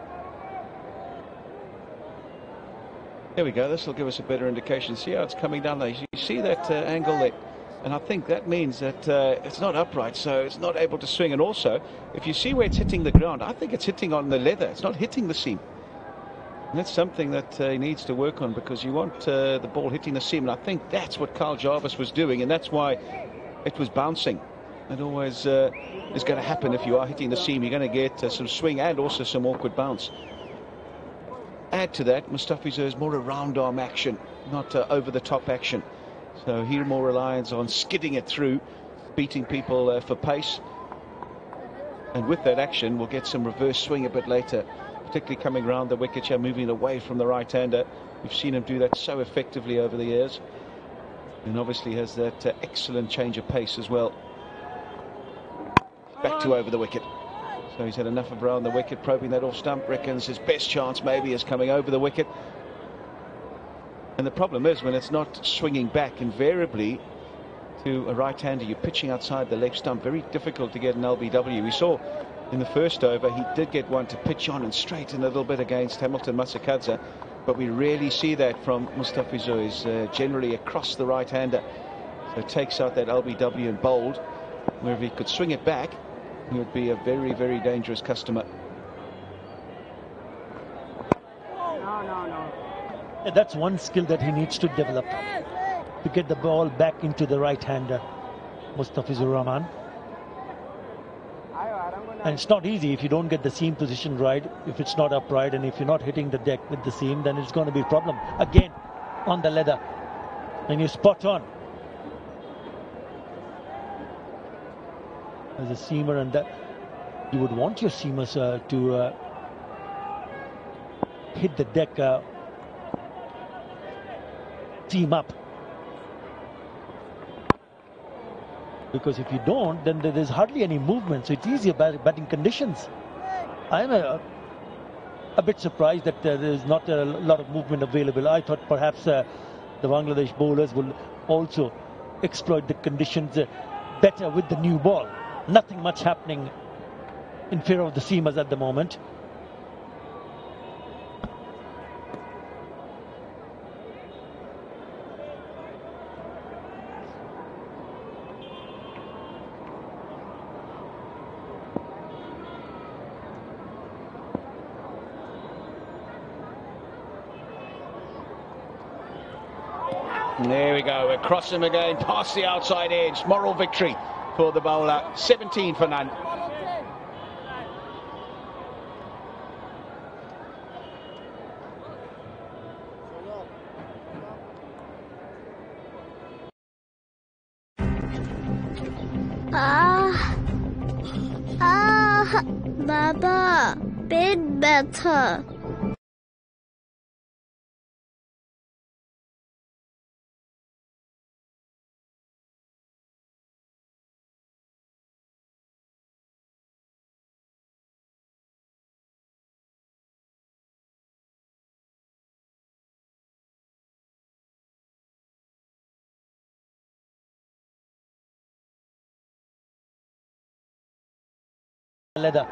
There we go. This will give us a better indication. See how it's coming down there. You see that angle there? And I think that means that it's not upright, so it's not able to swing. And also, if you see where it's hitting the ground, I think it's hitting on the leather. It's not hitting the seam. And that's something that he needs to work on, because you want the ball hitting the seam. And I think that's what Kyle Jarvis was doing, and that's why it was bouncing. It always is going to happen if you are hitting the seam. You're going to get some swing and also some awkward bounce. Add to that, Mustafizur is more a round arm action, not over the top action. So he more relies on skidding it through, beating people for pace. And with that action, we'll get some reverse swing a bit later, particularly coming round the wicket here, moving away from the right-hander. We've seen him do that so effectively over the years. And obviously has that excellent change of pace as well. Back to over the wicket. So he's had enough of around the wicket, probing that off stump. Reckons his best chance maybe is coming over the wicket. And the problem is, when it's not swinging back invariably to a right-hander, you're pitching outside the left stump. Very difficult to get an LBW. We saw in the first over he did get one to pitch on and straighten a little bit against Hamilton Masakadza, but we rarely see that from Mustafizur. He's generally across the right-hander, so it takes out that LBW and bowled, where if he could swing it back, he would be a very, very dangerous customer. That's one skill that he needs to develop, to get the ball back into the right-hander, Mustafizur Rahman. And it's not easy if you don't get the seam position right, if it's not upright, and if you're not hitting the deck with the seam, then it's going to be a problem. Again, on the leather, and you're spot on. As a seamer, and that you would want your seamers to hit the deck seam up, because if you don't, then there's hardly any movement, so it's easier batting conditions. I'm a bit surprised that there's not a lot of movement available. I thought perhaps the Bangladesh bowlers will also exploit the conditions better with the new ball. Nothing much happening in favor of the seamers at the moment. There we go, across him again, past the outside edge. Moral victory for the bowler, 17 for none. বাবা পেট ব্যথা। Leather.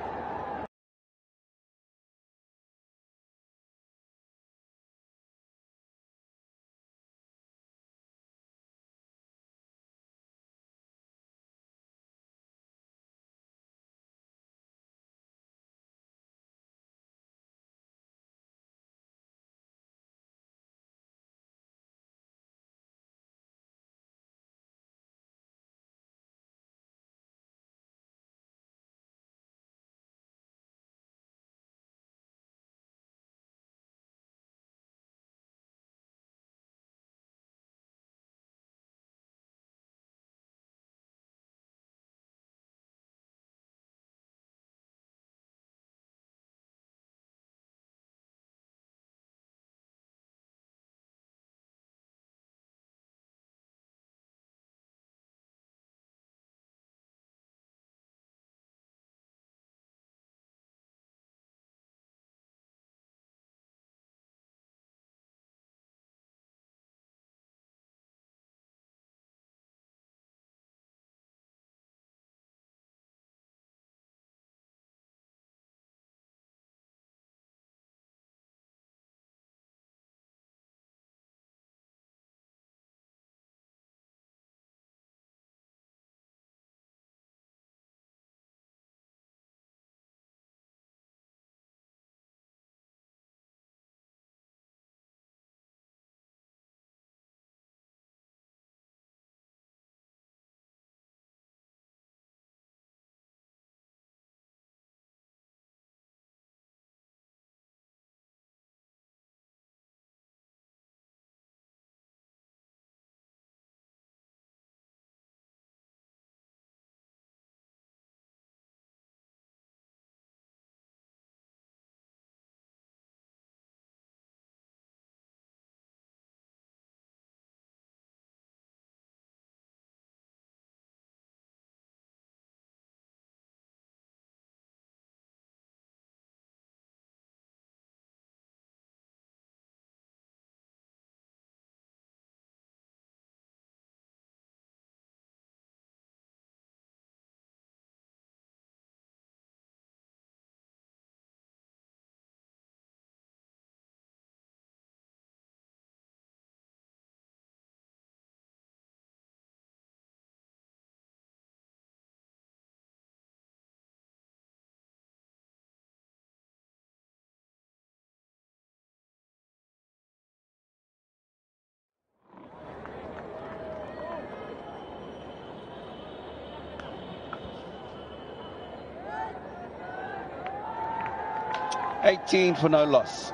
18 for no loss.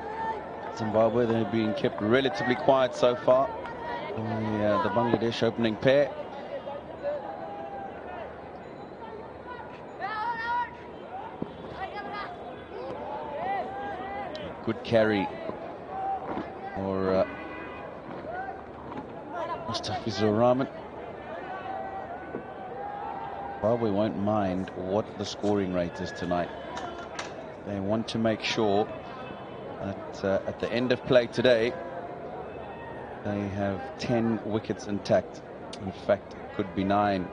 Zimbabwe, they've been kept relatively quiet so far. The Bangladesh opening pair. Good carry for Mustafizur Rahman. Zimbabwe won't mind what the scoring rate is tonight. They want to make sure that at the end of play today, they have 10 wickets intact. In fact, it could be 9.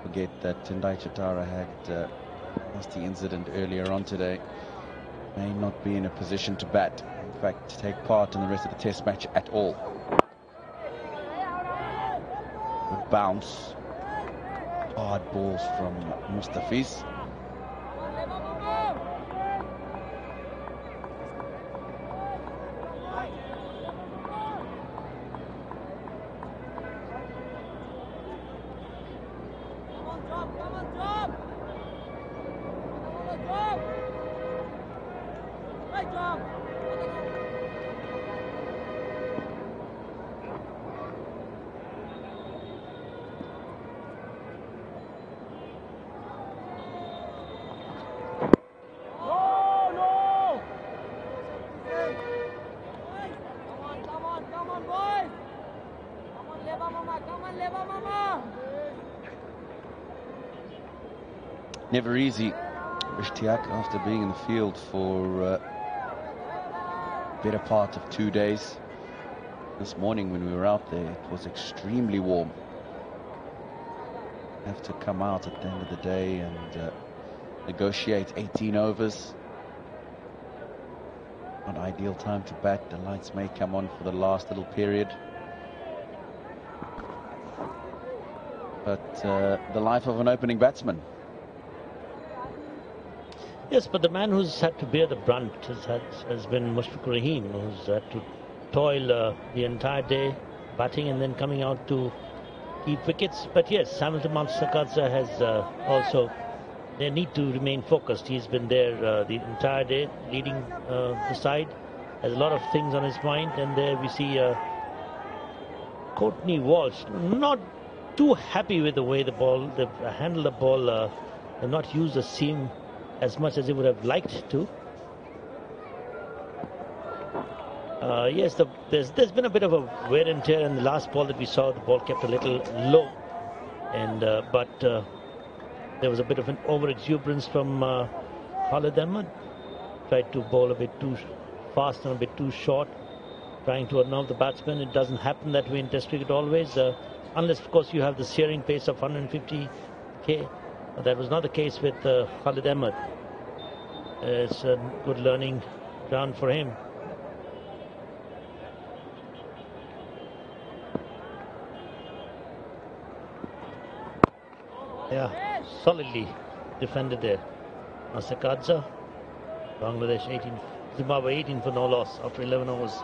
Forget that Tendai Chatara had a nasty incident earlier on today. May not be in a position to bat. In fact, to take part in the rest of the test match at all. Good bounce. Hard balls from Mustafiz. Never easy, Ishtiaq, after being in the field for better part of 2 days. This morning when we were out there, it was extremely warm. Have to come out at the end of the day and negotiate 18 overs. Not ideal time to bat. The lights may come on for the last little period. But the life of an opening batsman. Yes, but the man who's had to bear the brunt has been Mushfiqur Rahim, who's had to toil the entire day, batting and then coming out to keep wickets. But yes, Hamilton Sakadza has also, they need to remain focused. He's been there the entire day, leading the side. Has a lot of things on his mind, and there we see Courtney Walsh not too happy with the way the ball, they've handled the ball, they've not used the seam as much as they would have liked to. Yes, there's been a bit of a wear and tear in the last ball that we saw. The ball kept a little low, and but there was a bit of an over exuberance from Khalid Ahmed. Tried to bowl a bit too fast and a bit too short, trying to unnerve the batsman. It doesn't happen that way in Test cricket always, unless of course you have the searing pace of 150k. That was not the case with Khalid Ahmed. It's a good learning ground for him. Yeah, solidly defended there. Sakadza, Bangladesh 18, Zimbabwe 18 for no loss after 11 overs.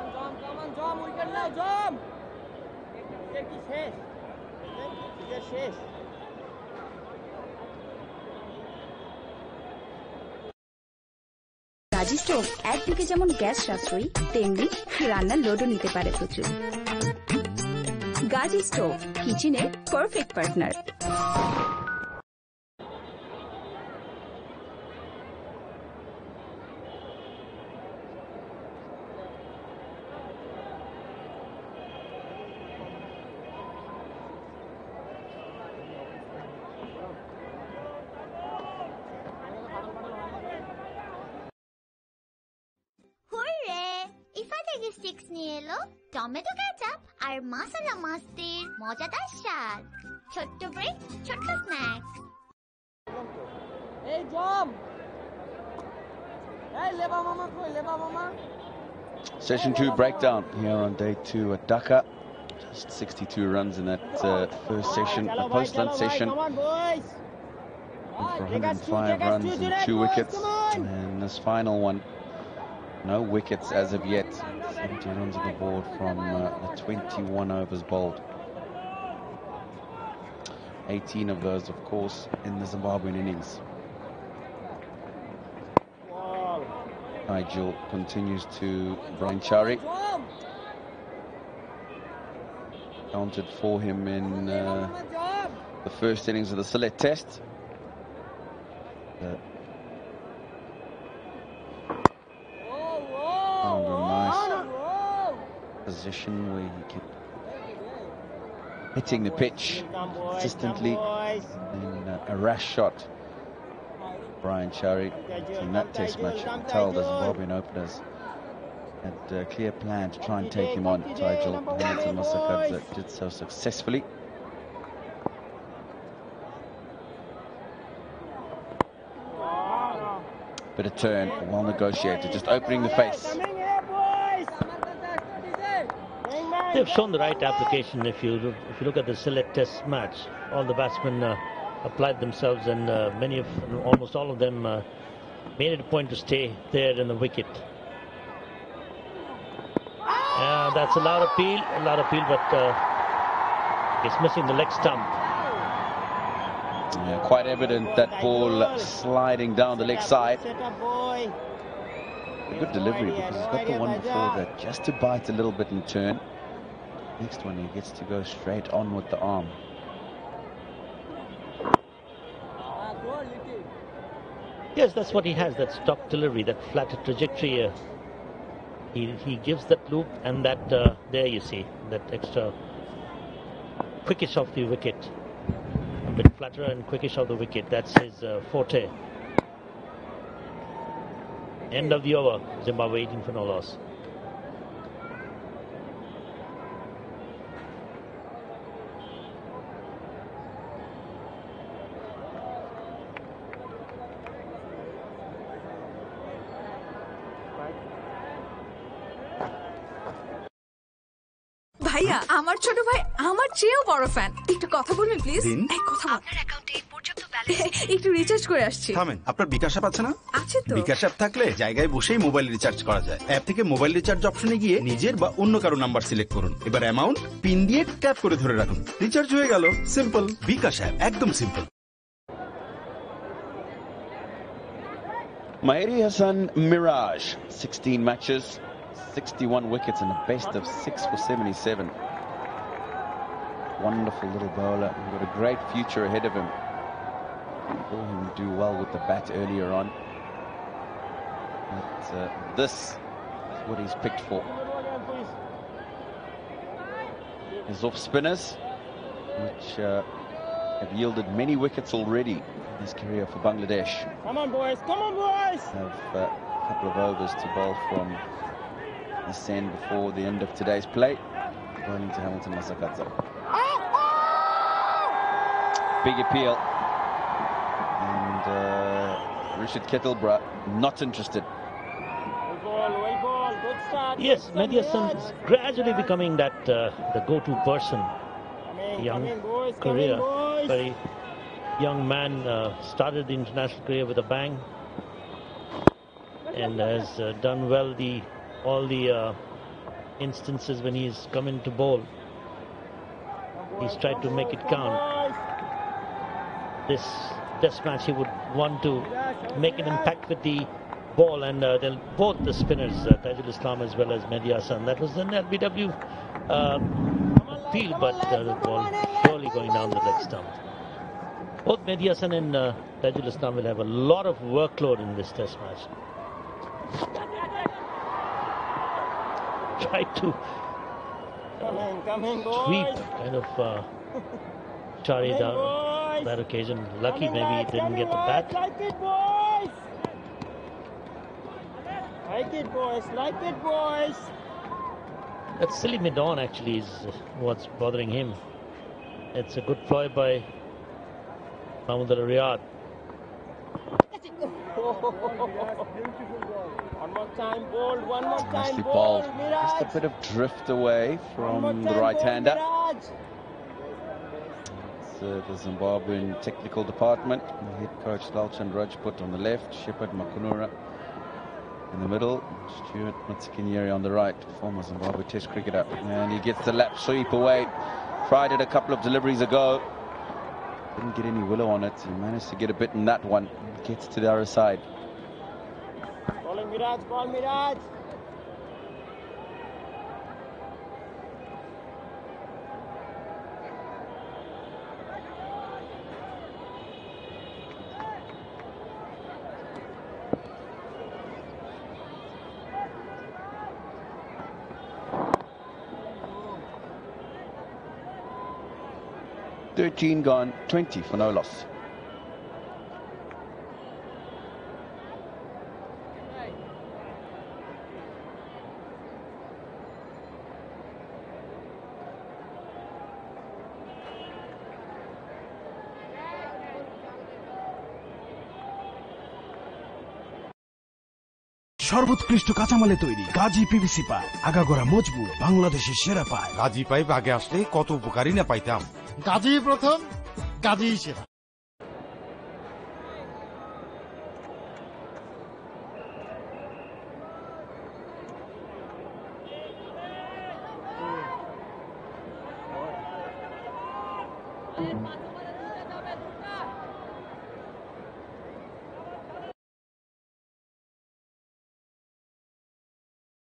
Gazi stove একদিকে যেমন gas সাশ্রয়ী, তেমনি রান্নার লোডও নিতে পারে প্রচুর। Gazi stove কিচেনের perfect partner. Sticks নিয়ে এলো টমেটো কেচাপ আর মাসালা মাস্তির মজাদার স্বাদ। ছোট্ট ব্রেক, ছোট্ট স্ন্যাক্স। এই জম, এই লেবা মামা কই, লেবা মামা। Session 2 breakdown here on day 2 at Dhaka. Just 62 runs in that first session, the post-lunch session. For 105 runs and 2 wickets. And this final one, no wickets as of yet. 70 runs on the board from the 21 overs bowled. 18 of those, of course, in the Zimbabwean innings. Taijul continues to Brian Chari. Counted for him in the first innings of the Sylhet Test. Found a nice position where he kept hitting the pitch consistently, and a rash shot. Brian Chari in that Test match, you can tell the Zimbabwean openers had a clear plan to try and take him on. Taijul Hamilton Masakadza did so successfully. Bit of turn, well negotiated, just opening the face. They've shown the right application. If you look at the Sylhet Test match, all the batsmen applied themselves, and almost all of them made it a point to stay there in the wicket. That's a loud appeal, but it's missing the leg stump. Yeah, quite evident that ball sliding down the leg side. A good delivery, because he's got the one before that just to bite a little bit and turn. Next one he gets to go straight on with the arm. Yes, that's what he has, that stock delivery, that flatter trajectory. He gives that loop, and that there you see that extra quickish off the wicket, a bit flatter and quickish off the wicket. That's his forte. End of the over. Zimbabwe 18 for no loss. ভাইয়া, আমার ছোট ভাই আমার চেয়েও বড় fan. একটু কথা বলবেন প্লিজ? কথা বল। আপনার অ্যাকাউন্টে পর্যাপ্ত ব্যালেন্স একটু রিচার্জ করে আসছি। থামেন, আপনার বিকাশ অ্যাপ আছে না? আছে তো। বিকাশ অ্যাপ থাকলে জায়গায় বসেই মোবাইল রিচার্জ করা যায়। অ্যাপ থেকে মোবাইল রিচার্জ অপশনে গিয়ে নিজের বা অন্য কারো নাম্বার সিলেক্ট করুন। এবার অ্যামাউন্ট পিন দিয়ে ট্যাপ করে ধরে রাখুন। রিচার্জ হয়ে গেল। সিম্পল। বিকাশ অ্যাপ একদম simple. Mahiri Hassan Mirage, 16 matches, 61 wickets and a best of 6 for 77. Wonderful little bowler. He's got a great future ahead of him. Saw him do well with the bat earlier on. But this is what he's picked for. His off spinners, which have yielded many wickets already in his career for Bangladesh. Come on, boys. Come on, boys. Have a couple of overs to bowl from this end before the end of today's play. Bowling to Hamilton Masakadza. Big appeal. And Rishad Kettleborough not interested. Well ball. Good start. Yes, Mehdi Hassan is gradually becoming that the go-to person. Young career, very young man, started the international career with a bang, and has done well all the instances when he's come in to bowl. He's tried to make it count. This test match he would want to make an impact with the ball, and they'll both the spinners, Taijul Islam as well as Mehdi Hassan. That was an LBW appeal, but the ball surely going down the leg stump. Both Mehdi Hassan and Taijul Islam will have a lot of workload in this test match. Tried to sweep kind of Chari down that occasion. Lucky maybe he didn't get the bat. Like it, boys. Like it, boys. Like it, boys. That silly mid-on actually is what's bothering him. It's a good ploy by Mahmood Riyad. One more time, bold. One more time, Nicely bold. bowled. Just a bit of drift away from the right-hander. The Zimbabwean technical department. Head coach Lalchan Rajput on the left, Shepherd Makunura in the middle, Stuart Matsikinyeri on the right, former Zimbabwe Test cricketer. And he gets the lap sweep away. Tried it a couple of deliveries ago. Didn't get any willow on it. He managed to get a bit in that one. Gets to the other side. Bowling Miraj, ball Miraj. Gone, 20 for no loss. সর্বোৎকৃষ্ট কাঁচামালে তৈরি Gazi PVC pipe আগাগোড়া মজবুত বাংলাদেশের সেরা pipe. Gazi pipe আগে আসলে কত উপকারই না পাইতাম। গাজী প্রথম, গাজী সেরা। Hey,